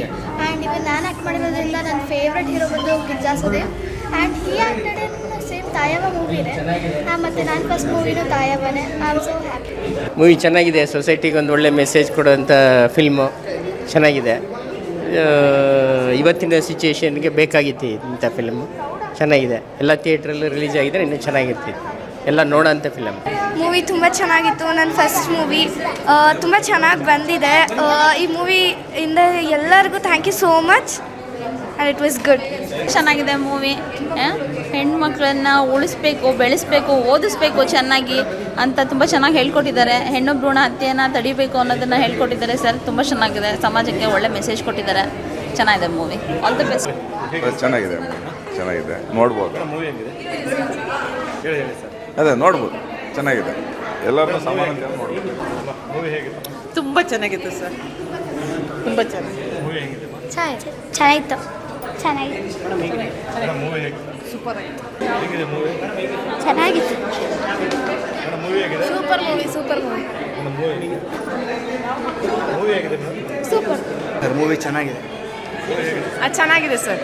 And even ನಾನು act ಮಾಡಿರೋದ್ರಿಂದ ನನ್ನ ಫೇವ್ರೆಟ್ ಹೀರೋ ಬಂದು ಗಿರ್ಜಾ Sudeep and he acted in same Tayavva ಮೂವಿನೇ ಮತ್ತು ನನ್ನ ಫಸ್ಟ್ ಮೂವಿನೂ ತಾಯವ್ವನೇ. I am so happy. Movie ಚೆನ್ನಾಗಿದೆ, ಸೊಸೈಟಿಗೆ ಒಂದು ಒಳ್ಳೆ ಮೆಸೇಜ್ ಕೊಡುವಂಥ ಫಿಲ್ಮು ಚೆನ್ನಾಗಿದೆ. ಇವತ್ತಿನ ಸಿಚುಯೇಷನ್ಗೆ ಬೇಕಾಗಿತ್ತು ಇಂಥ ಫಿಲ್ಮು. ಚೆನ್ನಾಗಿದೆ, ಎಲ್ಲ ಥಿಯೇಟ್ರಲ್ಲೂ ರಿಲೀಸ್ ಆಗಿದ್ದರೆ ಇನ್ನೂ ಚೆನ್ನಾಗಿರ್ತಿತ್ತು. ಎಲ್ಲ ನೋಡೋಂಥ ಫಿಲಮ್. ಮೂವಿ ತುಂಬ ಚೆನ್ನಾಗಿತ್ತು. ನನ್ನ ಫಸ್ಟ್ ಮೂವಿ ತುಂಬ ಚೆನ್ನಾಗಿ ಬಂದಿದೆ. ಈ ಮೂವಿಯಿಂದ ಎಲ್ಲರಿಗೂ thank you so much and it was good. ಚೆನ್ನಾಗಿದೆ ಮೂವಿ. ಹೆಣ್ಮಕ್ಳನ್ನು ಉಳಿಸ್ಬೇಕು, ಬೆಳೆಸಬೇಕು, ಓದಿಸ್ಬೇಕು ಚೆನ್ನಾಗಿ ಅಂತ ತುಂಬ ಚೆನ್ನಾಗಿ ಹೇಳ್ಕೊಟ್ಟಿದ್ದಾರೆ. ಹೆಣ್ಣು ಭ್ರೂಣ ಹತ್ಯೆಯನ್ನು ತಡಿಬೇಕು ಅನ್ನೋದನ್ನು ಹೇಳ್ಕೊಟ್ಟಿದ್ದಾರೆ ಸರ್. ತುಂಬ ಚೆನ್ನಾಗಿದೆ, ಸಮಾಜಕ್ಕೆ ಒಳ್ಳೆ ಮೆಸೇಜ್ ಕೊಟ್ಟಿದ್ದಾರೆ. ಚೆನ್ನಾಗಿದೆ ಮೂವಿ. All the best. ಚೆನ್ನಾಗಿದೆ, ಚೆನ್ನಾಗಿದೆ, ನೋಡ್ಬೋದು. ಅದೇ ನೋಡ್ಬೋದು, ಚೆನ್ನಾಗಿದೆ. ಎಲ್ಲರೂ ಸಮಾನ ನೋಡ್ಬೋದು. ತುಂಬ ಚೆನ್ನಾಗಿತ್ತು ಸರ್, ತುಂಬ ಚೆನ್ನಾಗಿತ್ತು. ಚೆನ್ನಾಗಿತ್ತು. ಚೆನ್ನಾಗಿತ್ತು. ಸೂಪರ್ ಆಗಿತ್ತು. ಚೆನ್ನಾಗಿತ್ತು. Super movie, super movie, super sir. Movie ಚೆನ್ನಾಗಿದೆ. ಅದು ಚೆನ್ನಾಗಿದೆ ಸರ್.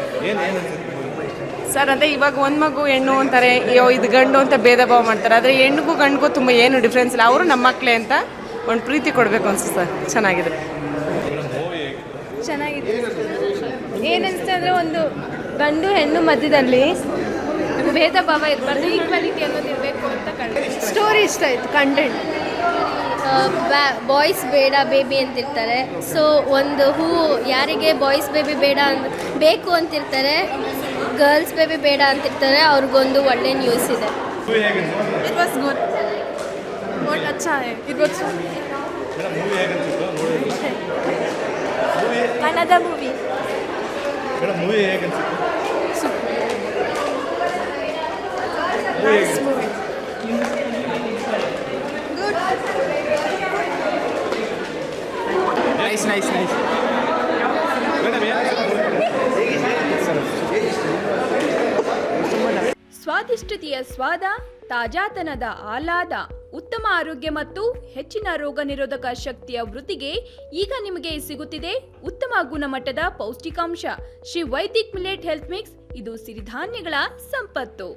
ಸರ್ ಅದೇ ಇವಾಗ ಒಂದು ಮಗು ಹೆಣ್ಣು ಅಂತಾರೆ, ಇದು ಗಂಡು ಅಂತ ಭೇದ ಭಾವ ಮಾಡ್ತಾರೆ. ಆದರೆ ಹೆಣ್ಣಿಗೂ ಗಂಡಿಗೂ ತುಂಬ ಏನು ಡಿಫ್ರೆನ್ಸ್ ಇಲ್ಲ. ಅವರು ನಮ್ಮ ಮಕ್ಕಳೇ ಅಂತ ಒಂದು ಪ್ರೀತಿ ಕೊಡಬೇಕು ಅನ್ಸುತ್ತೆ ಸರ್. ಚೆನ್ನಾಗಿದೆ. ಚೆನ್ನಾಗಿದೆ. ಏನನ್ಸುತ್ತೆ ಅಂದರೆ ಒಂದು ಗಂಡು ಹೆಣ್ಣು ಮಧ್ಯದಲ್ಲಿ ಭೇದ ಭಾವ ಇರಬಾರ್ದು, ಈಕ್ವಾಲಿಟಿ ಅನ್ನೋದು ಇರಬೇಕು ಅಂತ ಕಂಡು. ಸ್ಟೋರಿ ಇಷ್ಟ ಆಯಿತು. ಕಂಟೆಂಟ್ ಬಾಯ್ಸ್ ಬೇಡ ಬೇಬಿ ಅಂತಿರ್ತಾರೆ. ಸೊ ಒಂದು ಹೂವು ಯಾರಿಗೆ ಬಾಯ್ಸ್ ಬೇಬಿ ಬೇಡ ಬೇಕು ಅಂತಿರ್ತಾರೆ, ಗರ್ಲ್ಸ್ ಬೇಬಿ ಬೇಡ ಅಂತಿರ್ತಾರೆ, ಅವ್ರಿಗೊಂದು ಒಳ್ಳೆ ನ್ಯೂಸ್ ಇದೆ. It was good. ವಾಟ್ ಅಚ್ಚಾ ಹೈ. It was another movie. Nice. ಸ್ವಾದಿಷ್ಟತೆಯ ಸ್ವಾದ, ತಾಜಾತನದ ಆಹ್ಲಾದ, ಉತ್ತಮ ಆರೋಗ್ಯ ಮತ್ತು ಹೆಚ್ಚಿನ ರೋಗ ನಿರೋಧಕ ಶಕ್ತಿಯ ವೃದ್ಧಿಗೆ ಈಗ ನಿಮಗೆ ಸಿಗುತ್ತಿದೆ ಉತ್ತಮ ಗುಣಮಟ್ಟದ ಪೌಷ್ಟಿಕಾಂಶ. Shri Vaidik millet health mix. ಇದು ಸಿರಿಧಾನ್ಯಗಳ ಸಂಪತ್ತು.